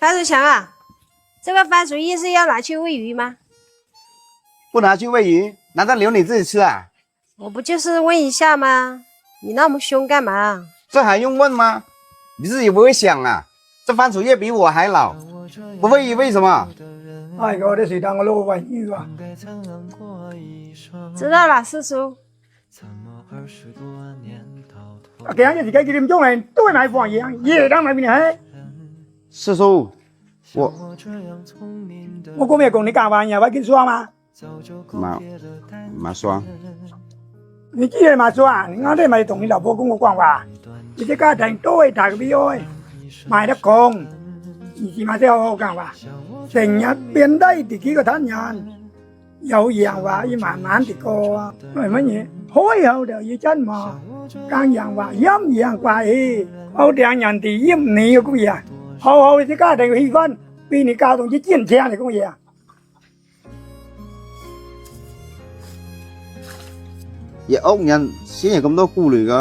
樊树强啊，这个番薯叶是要拿去喂鱼吗？不拿去喂鱼，难道留你自己吃啊？我不就是问一下吗？你那么凶干嘛？这还用问吗？你自己不会想啊？这番薯叶比我还老，不喂鱼为什么？哎哥，这谁当我老喂鱼啊？知道了，四叔。这样就自己几点钟来都会买放盐，夜当来边嘿。四叔，我講咩講？你教飯又揾見霜嘛？馬霜，你知係馬霜啊？你啱啲咪同你老婆講過講話，你啲家庭都係大個俾愛，賣得窮，而是馬啲好好講話，成日變低自己個thân人，有樣話要慢慢地過啊，為乜嘢？開口就要真話，講樣話陰陽怪氣，好讓人哋陰你嘅嗰嘢，好好啲家庭嘅氣氛，俾你教到啲堅強嚟嗰嘢啊！入屋人先有咁多顧慮㗎。